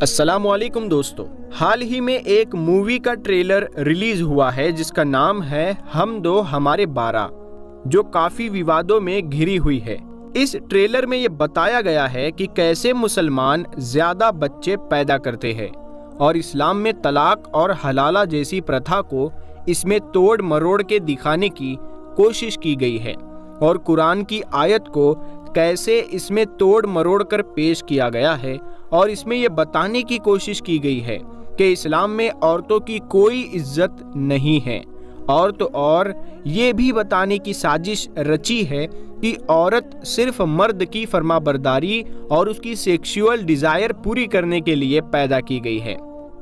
अस्सलामुअलैकुम दोस्तों, हाल ही में एक मूवी का ट्रेलर रिलीज हुआ है जिसका नाम है हम दो हमारे 12, जो काफी विवादों में घिरी हुई है। इस ट्रेलर में ये बताया गया है कि कैसे मुसलमान ज्यादा बच्चे पैदा करते हैं और इस्लाम में तलाक और हलाला जैसी प्रथा को इसमें तोड़ मरोड़ के दिखाने की कोशिश की गई है और कुरान की आयत को कैसे इसमें तोड़ मरोड़ कर पेश किया गया है और इसमें यह बताने की कोशिश की गई है कि इस्लाम में औरतों की कोई इज्जत नहीं है। और तो और ये भी बताने की साजिश रची है कि औरत सिर्फ मर्द की फरमाबरदारी और उसकी सेक्सुअल डिजायर पूरी करने के लिए पैदा की गई है।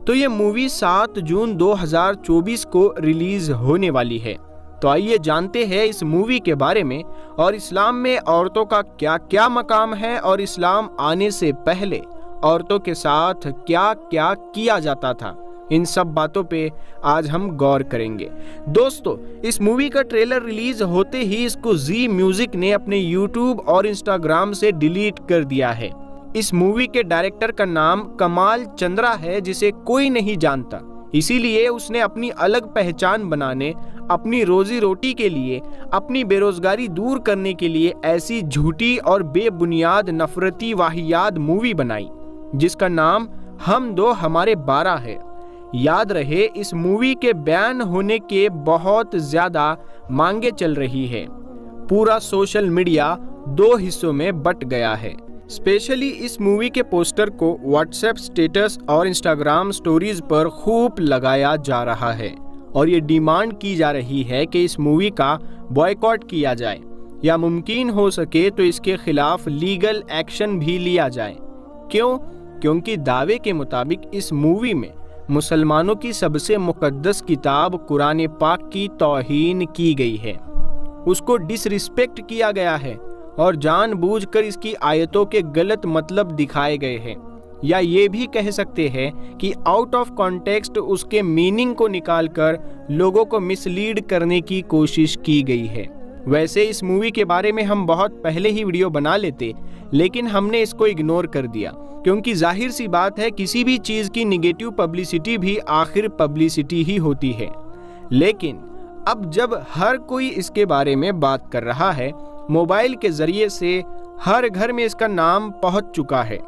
तो ये मूवी 7 जून 2024 को रिलीज होने वाली है। तो आइए जानते हैं इस मूवी के बारे में और इस्लाम में औरतों का क्या क्या मकाम है और इस्लाम आने से पहले औरतों के साथ क्या क्या किया जाता था। इन सब बातों पे आज हम गौर करेंगे। दोस्तों, इस मूवी का ट्रेलर रिलीज होते ही इसको जी म्यूजिक ने अपने यूट्यूब और इंस्टाग्राम से डिलीट कर दिया है। इस मूवी के डायरेक्टर का नाम कमाल चंद्रा है, जिसे कोई नहीं जानता। इसीलिए उसने अपनी अलग पहचान बनाने, अपनी रोजी रोटी के लिए, अपनी बेरोजगारी दूर करने के लिए ऐसी झूठी और बेबुनियाद नफरती वाहियात मूवी बनाई जिसका नाम हम दो हमारे 12 है। याद रहे, इस मूवी के बैन होने के बहुत ज्यादा मांगे चल रही है। पूरा सोशल मीडिया 2 हिस्सों में बट गया है। स्पेशली इस मूवी के पोस्टर को व्हाट्सएप स्टेटस और इंस्टाग्राम स्टोरीज पर खूब लगाया जा रहा है और ये डिमांड की जा रही है कि इस मूवी का बॉयकॉट किया जाए या मुमकिन हो सके तो इसके खिलाफ लीगल एक्शन भी लिया जाए। क्यों? क्योंकि दावे के मुताबिक इस मूवी में मुसलमानों की सबसे मुकद्दस किताब कुरान पाक की तौहीन की गई है, उसको डिसरिस्पेक्ट किया गया है और जानबूझकर इसकी आयतों के गलत मतलब दिखाए गए हैं, या ये भी कह सकते हैं कि आउट ऑफ कॉन्टेक्स्ट उसके मीनिंग को निकालकर लोगों को मिसलीड करने की कोशिश की गई है। वैसे इस मूवी के बारे में हम बहुत पहले ही वीडियो बना लेते, लेकिन हमने इसको इग्नोर कर दिया क्योंकि जाहिर सी बात है किसी भी चीज की निगेटिव पब्लिसिटी भी आखिर पब्लिसिटी ही होती है। लेकिन अब जब हर कोई इसके बारे में बात कर रहा है, मोबाइल के जरिए से हर घर में इसका नाम पहुंच चुका है।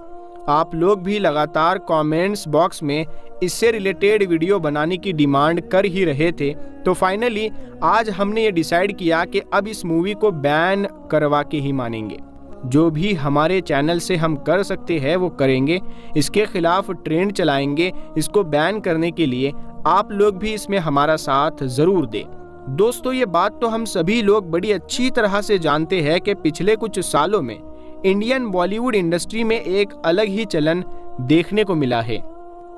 आप लोग भी लगातार कमेंट्स बॉक्स में इससे रिलेटेड वीडियो बनाने की डिमांड कर ही रहे थे। तो फाइनली आज हमने ये डिसाइड किया कि अब इस मूवी को बैन करवा के ही मानेंगे। जो भी हमारे चैनल से हम कर सकते हैं वो करेंगे, इसके खिलाफ ट्रेंड चलाएंगे। इसको बैन करने के लिए आप लोग भी इसमें हमारा साथ जरूर दें। दोस्तों, ये बात तो हम सभी लोग बड़ी अच्छी तरह से जानते हैं कि पिछले कुछ सालों में इंडियन बॉलीवुड इंडस्ट्री में एक अलग ही चलन देखने को मिला है।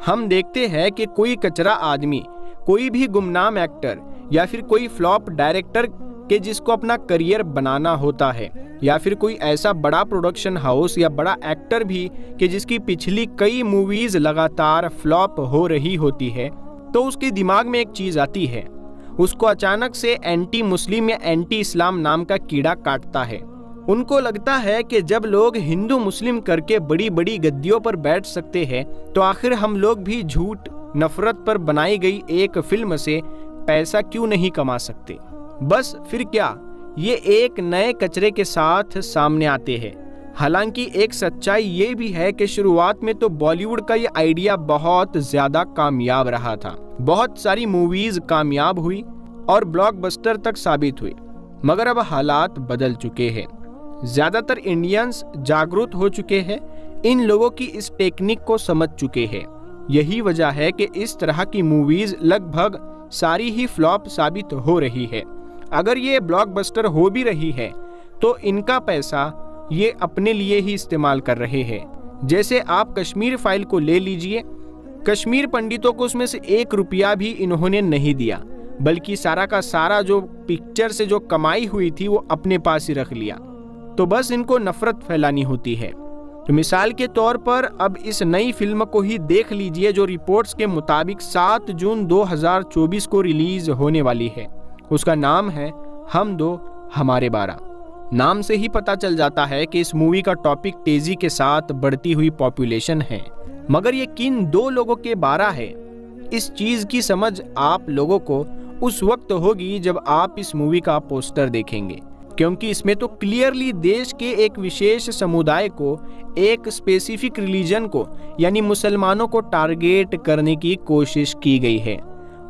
हम देखते हैं कि कोई कचरा आदमी, कोई भी गुमनाम एक्टर या फिर कोई फ्लॉप डायरेक्टर के जिसको अपना करियर बनाना होता है, या फिर कोई ऐसा बड़ा प्रोडक्शन हाउस या बड़ा एक्टर भी कि जिसकी पिछली कई मूवीज लगातार फ्लॉप हो रही होती है, तो उसके दिमाग में एक चीज आती है, उसको अचानक से एंटी मुस्लिम या एंटी इस्लाम नाम का कीड़ा काटता है। उनको लगता है कि जब लोग हिंदू मुस्लिम करके बड़ी बड़ी गद्दियों पर बैठ सकते हैं, तो आखिर हम लोग भी झूठ नफरत पर बनाई गई एक फिल्म से पैसा क्यों नहीं कमा सकते। बस फिर क्या, ये एक नए कचरे के साथ सामने आते हैं। हालांकि एक सच्चाई ये भी है कि शुरुआत में तो बॉलीवुड का ये आइडिया बहुत ज्यादा कामयाब रहा था। बहुत सारी मूवीज कामयाब हुई और ब्लॉकबस्टर तक साबित हुई, मगर अब हालात बदल चुके हैं। ज्यादातर इंडियंस जागरूक हो चुके हैं, इन लोगों की इस टेक्निक को समझ चुके हैं। यही वजह है कि इस तरह की मूवीज लगभग सारी ही फ्लॉप साबित हो रही है। अगर ये ब्लॉकबस्टर हो भी रही है तो इनका पैसा ये अपने लिए ही इस्तेमाल कर रहे हैं। जैसे आप कश्मीर फाइल को ले लीजिए, कश्मीर पंडितों को उसमें से 1 रुपया भी इन्होंने नहीं दिया, बल्कि सारा का सारा जो पिक्चर से जो कमाई हुई थी वो अपने पास ही रख लिया। तो बस इनको नफरत फैलानी होती है। तो मिसाल के तौर पर अब इस नई फिल्म को ही देख लीजिए, जो रिपोर्ट्स के मुताबिक 7 जून 2024 को रिलीज होने वाली है। उसका नाम है हम दो हमारे 12। नाम से ही पता चल जाता है कि इस मूवी का टॉपिक तेजी के साथ बढ़ती हुई पॉपुलेशन है, मगर ये किन 2 लोगों के 12 है, इस चीज की समझ आप लोगों को उस वक्त होगी जब आप इस मूवी का पोस्टर देखेंगे, क्योंकि इसमें तो क्लियरली देश के एक विशेष समुदाय को, एक स्पेसिफिक रिलीजन को यानी मुसलमानों को टारगेट करने की कोशिश की गई है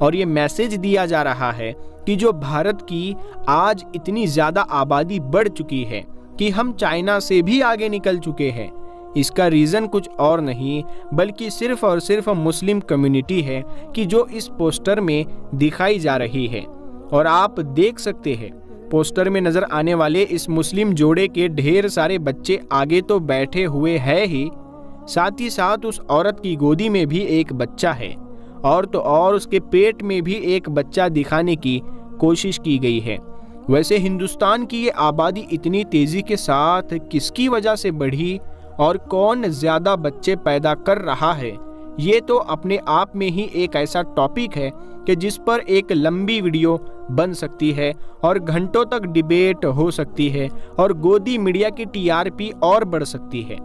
और ये मैसेज दिया जा रहा है कि जो भारत की आज इतनी ज्यादा आबादी बढ़ चुकी है कि हम चाइना से भी आगे निकल चुके हैं, इसका रीजन कुछ और नहीं बल्कि सिर्फ और सिर्फ मुस्लिम कम्युनिटी है कि जो इस पोस्टर में दिखाई जा रही है। और आप देख सकते हैं पोस्टर में नजर आने वाले इस मुस्लिम जोड़े के ढेर सारे बच्चे आगे तो बैठे हुए हैं ही, साथ ही साथ उस औरत की गोदी में भी एक बच्चा है और तो और उसके पेट में भी एक बच्चा दिखाने की कोशिश की गई है। वैसे हिंदुस्तान की ये आबादी इतनी तेजी के साथ किसकी वजह से बढ़ी और कौन ज्यादा बच्चे पैदा कर रहा है, ये तो अपने आप में ही एक ऐसा टॉपिक है कि जिस पर एक लंबी वीडियो बन सकती है और घंटों तक डिबेट हो सकती है और गोदी मीडिया की टीआरपी और बढ़ सकती है।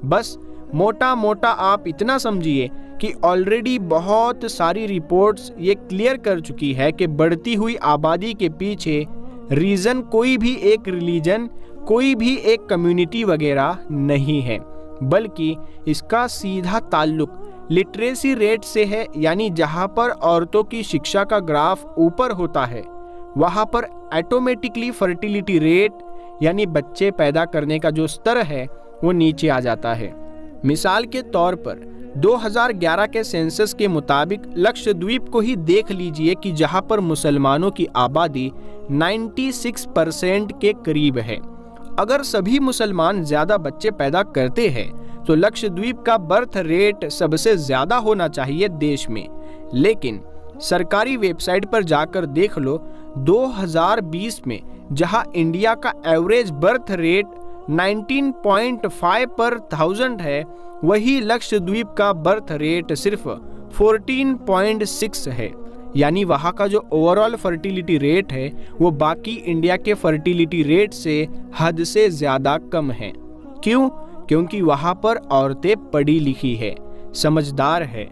बस मोटा मोटा आप इतना समझिए कि ऑलरेडी बहुत सारी रिपोर्ट्स ये क्लियर कर चुकी है कि बढ़ती हुई आबादी के पीछे रीजन कोई भी एक रिलीजन, कोई भी एक कम्युनिटी वगैरह नहीं है, बल्कि इसका सीधा ताल्लुक लिटरेसी रेट से है। यानी जहां पर औरतों की शिक्षा का ग्राफ ऊपर होता है वहां पर ऑटोमेटिकली फर्टिलिटी रेट यानी बच्चे पैदा करने का जो स्तर है वो नीचे आ जाता है। मिसाल के तौर पर 2011 के सेंसस के मुताबिक लक्षद्वीप को ही देख लीजिए कि जहां पर मुसलमानों की आबादी 96% के करीब है। अगर सभी मुसलमान ज्यादा बच्चे पैदा करते हैं तो लक्षद्वीप का बर्थ रेट सबसे ज्यादा होना चाहिए देश में, लेकिन सरकारी वेबसाइट पर जाकर देख लो 2020 में जहां इंडिया का एवरेज बर्थ रेट 19.5 पर 1000 है, वही लक्षद्वीप का बर्थ रेट सिर्फ 14.6 है। यानी वहाँ का जो ओवरऑल फर्टिलिटी रेट है वो बाकी इंडिया के फर्टिलिटी रेट से हद से ज़्यादा कम है। क्यों? क्योंकि वहाँ पर औरतें पढ़ी लिखी है, समझदार है,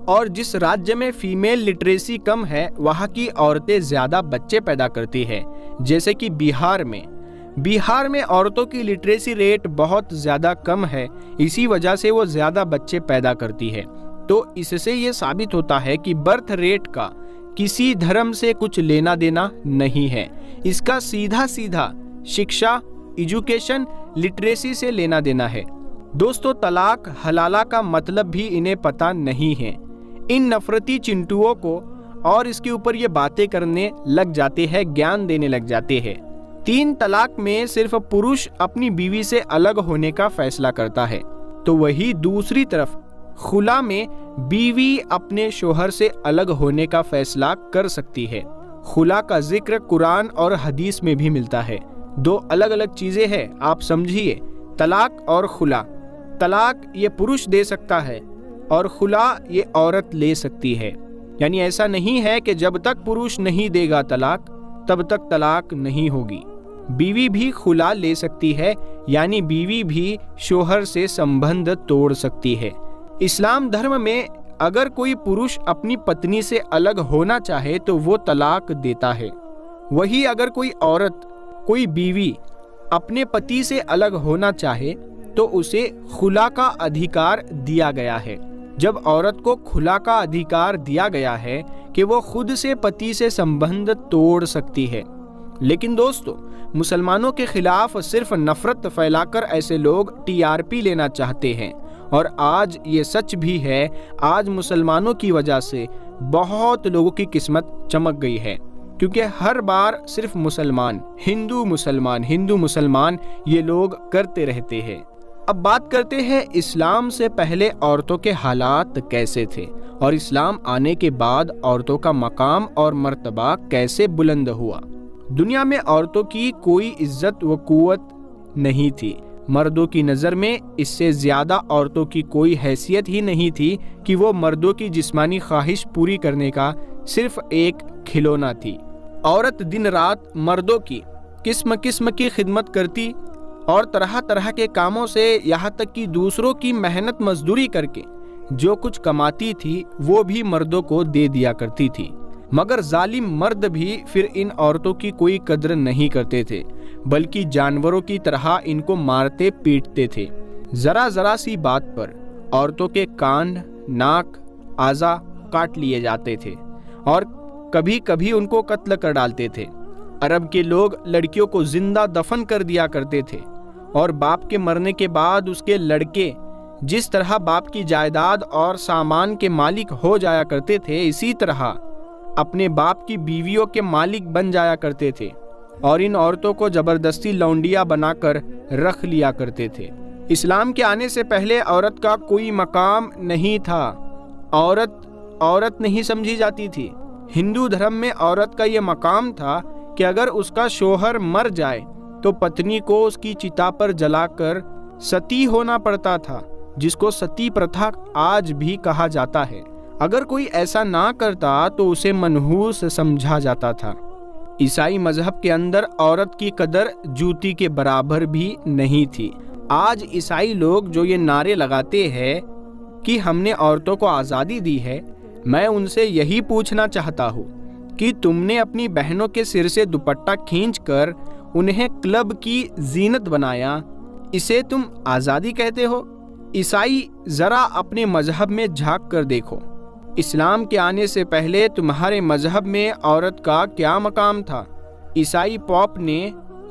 और जिस राज्य में फीमेल लिटरेसी कम है वहाँ की औरतें ज़्यादा बच्चे पैदा करती है। जैसे कि बिहार में औरतों की लिटरेसी रेट बहुत ज़्यादा कम है, इसी वजह से वो ज़्यादा बच्चे पैदा करती है। तो इससे ये साबित होता है कि बर्थ रेट का किसी धर्म से कुछ लेना देना नहीं है, इसका सीधा सीधा शिक्षा, एजुकेशन, लिटरेसी से लेना देना है। दोस्तों, तलाक हलाला का मतलब भी इन्हें पता नहीं है। इन नफरती चिंटुओं को और इसके ऊपर ये बातें करने लग जाते हैं, ज्ञान देने लग जाते हैं। 3 तलाक में सिर्फ पुरुष अपनी बीवी से अलग होने का फैसला करता है, तो वही दूसरी तरफ खुला में बीवी अपने शोहर से अलग होने का फैसला कर सकती है। खुला का जिक्र कुरान और हदीस में भी मिलता है। 2 अलग अलग चीजें हैं, आप समझिए, तलाक और खुला। तलाक ये पुरुष दे सकता है और खुला ये औरत ले सकती है। यानी ऐसा नहीं है कि जब तक पुरुष नहीं देगा तलाक तब तक तलाक नहीं होगी। बीवी भी खुला ले सकती है, यानी बीवी भी शोहर से संबंध तोड़ सकती है। इस्लाम धर्म में अगर कोई पुरुष अपनी पत्नी से अलग होना चाहे तो वो तलाक देता है। वही अगर कोई औरत, कोई बीवी अपने पति से अलग होना चाहे तो उसे खुला का अधिकार दिया गया है। जब औरत को खुला का अधिकार दिया गया है कि वो खुद से पति से संबंध तोड़ सकती है। लेकिन दोस्तों, मुसलमानों के खिलाफ सिर्फ नफरत फैलाकर ऐसे लोग टीआरपी लेना चाहते हैं, और आज ये सच भी है। आज मुसलमानों की वजह से बहुत लोगों की किस्मत चमक गई है, क्योंकि हर बार सिर्फ मुसलमान, हिंदू मुसलमान ये लोग करते रहते हैं। अब बात करते हैं इस्लाम से पहले औरतों के हालात कैसे थे और इस्लाम आने के बाद औरतों का मकाम और मर्तबा कैसे बुलंद हुआ। दुनिया में औरतों की कोई इज्जत व कुव्वत नहीं थी। मर्दों की नज़र में इससे ज़्यादा औरतों की कोई हैसियत ही नहीं थी कि वो मर्दों की जिस्मानी ख्वाहिश पूरी करने का सिर्फ एक खिलौना थी। औरत दिन रात मर्दों की किस्म किस्म की खिदमत करती और तरह तरह के कामों से, यहाँ तक कि दूसरों की मेहनत मजदूरी करके जो कुछ कमाती थी वो भी मर्दों को दे दिया करती थी। मगर जालिम मर्द भी फिर इन औरतों की कोई कद्र नहीं करते थे, बल्कि जानवरों की तरह इनको मारते पीटते थे। जरा जरा सी बात पर औरतों के कान, नाक, आज़ा काट लिए जाते थे और कभी कभी उनको कत्ल कर डालते थे। अरब के लोग लड़कियों को जिंदा दफन कर दिया करते थे और बाप के मरने के बाद उसके लड़के जिस तरह बाप की जायदाद और सामान के मालिक हो जाया करते थे, इसी तरह अपने बाप की बीवियों के मालिक बन जाया करते थे और इन औरतों को जबरदस्ती लौंडिया बनाकर रख लिया करते थे। इस्लाम के आने से पहले औरत का कोई मकाम नहीं था। औरत नहीं समझी जाती थी। हिंदू धर्म में औरत का ये मकाम था कि अगर उसका शोहर मर जाए तो पत्नी को उसकी चिता पर जलाकर सती होना पड़ता था, जिसको सती प्रथा आज भी कहा जाता है। अगर कोई ऐसा ना करता तो उसे मनहूस समझा जाता था। ईसाई मजहब के अंदर औरत की कदर जूती के बराबर भी नहीं थी। आज ईसाई लोग जो ये नारे लगाते हैं कि हमने औरतों को आज़ादी दी है, मैं उनसे यही पूछना चाहता हूँ कि तुमने अपनी बहनों के सिर से दुपट्टा खींचकर उन्हें क्लब की जीनत बनाया, इसे तुम आज़ादी कहते हो? ईसाई जरा अपने मजहब में झांक कर देखो। इस्लाम के आने से पहले तुम्हारे मजहब में औरत का क्या मकाम था? ईसाई पॉप ने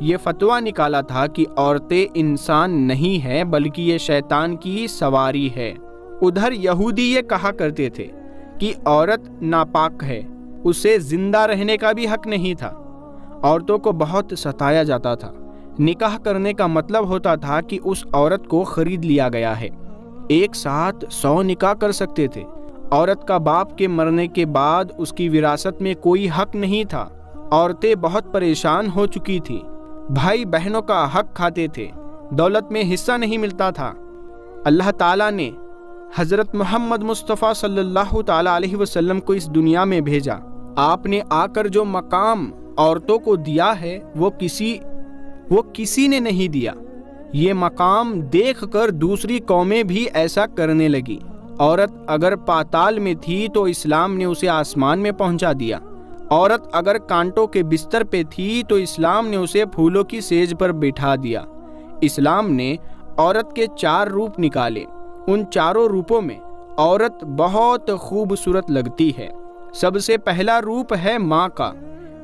ये फतवा निकाला था कि औरतें इंसान नहीं है बल्कि ये शैतान की सवारी है। उधर यहूदी ये कहा करते थे कि औरत नापाक है, उसे जिंदा रहने का भी हक नहीं था। औरतों को बहुत सताया जाता था। निकाह करने का मतलब होता था कि उस औरत को खरीद लिया गया है। एक साथ 100 निकाह कर सकते थे। औरत का बाप के मरने के बाद उसकी विरासत में कोई हक नहीं था। औरतें बहुत परेशान हो चुकी थी। भाई बहनों का हक खाते थे, दौलत में हिस्सा नहीं मिलता था। अल्लाह ताला ने हजरत मोहम्मद मुस्तफ़ा सल्लल्लाहु ताला अलैहि वसल्लम को इस दुनिया में भेजा। आपने आकर जो मकाम औरतों को दिया है वो किसी ने नहीं दिया। ये मकाम देखकर दूसरी कौमें भी ऐसा करने लगी। औरत अगर पाताल में थी तो इस्लाम ने उसे आसमान में पहुंचा दिया। औरत अगर कांटों के बिस्तर पे थी तो इस्लाम ने उसे फूलों की सेज पर बिठा दिया। इस्लाम ने औरत के 4 रूप निकाले। उन चारों रूपों में औरत बहुत खूबसूरत लगती है। सबसे पहला रूप है माँ का,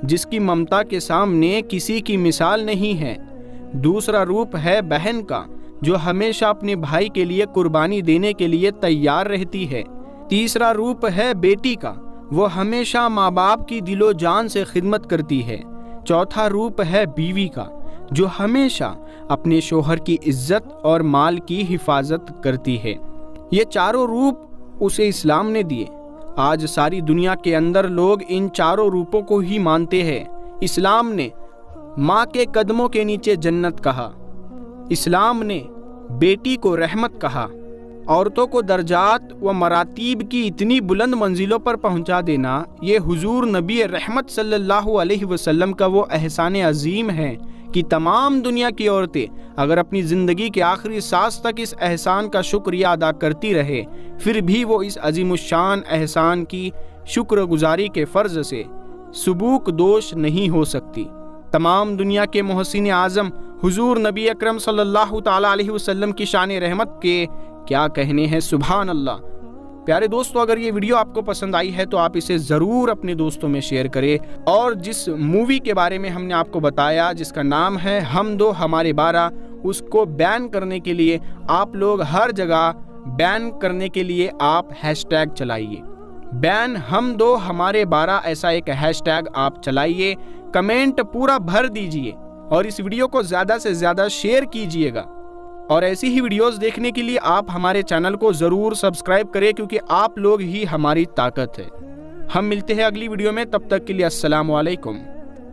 जिसकी ममता के सामने किसी की मिसाल नहीं है। दूसरा रूप है बहन का, जो हमेशा अपने भाई के लिए कुर्बानी देने के लिए तैयार रहती है। तीसरा रूप है बेटी का, वो हमेशा माँ बाप की दिलो जान से खिदमत करती है। चौथा रूप है बीवी का, जो हमेशा अपने शोहर की इज्जत और माल की हिफाजत करती है। ये चारों रूप उसे इस्लाम ने दिए। आज सारी दुनिया के अंदर लोग इन चारों रूपों को ही मानते हैं। इस्लाम ने माँ के कदमों के नीचे जन्नत कहा। इस्लाम ने बेटी को रहमत कहा। औरतों को दर्जात व मरातीब की इतनी बुलंद मंजिलों पर पहुंचा देना, ये हुजूर नबी रहमत सल्लल्लाहु अलैहि वसल्लम का वो एहसान अजीम है कि तमाम दुनिया की औरतें अगर अपनी ज़िंदगी के आखिरी सांस तक इस एहसान का शुक्रिया अदा करती रहे, फिर भी वो इस अजीमुशान एहसान की शुक्रगुजारी के फ़र्ज़ से सुबूक दोष नहीं हो सकती। तमाम दुनिया के मोहसिन आज़म हुजूर नबी अकरम सल्लल्लाहु ताला अलैहि वसल्लम की शान रहमत के क्या कहने हैं, सुभान अल्लाह। प्यारे दोस्तों, अगर ये वीडियो आपको पसंद आई है तो आप इसे ज़रूर अपने दोस्तों में शेयर करें। और जिस मूवी के बारे में हमने आपको बताया, जिसका नाम है हम दो हमारे 12, उसको बैन करने के लिए आप लोग हर जगह बैन करने के लिए आप हैशटैग चलाइए। बैन हम दो हमारे 12 ऐसा एक हैशटैग आप चलाइए। कमेंट पूरा भर दीजिए और इस वीडियो को ज़्यादा से ज़्यादा शेयर कीजिएगा। और ऐसी ही वीडियोस देखने के लिए आप हमारे चैनल को ज़रूर सब्सक्राइब करें, क्योंकि आप लोग ही हमारी ताकत है। हम मिलते हैं अगली वीडियो में, तब तक के लिए अस्सलाम वालेकुम।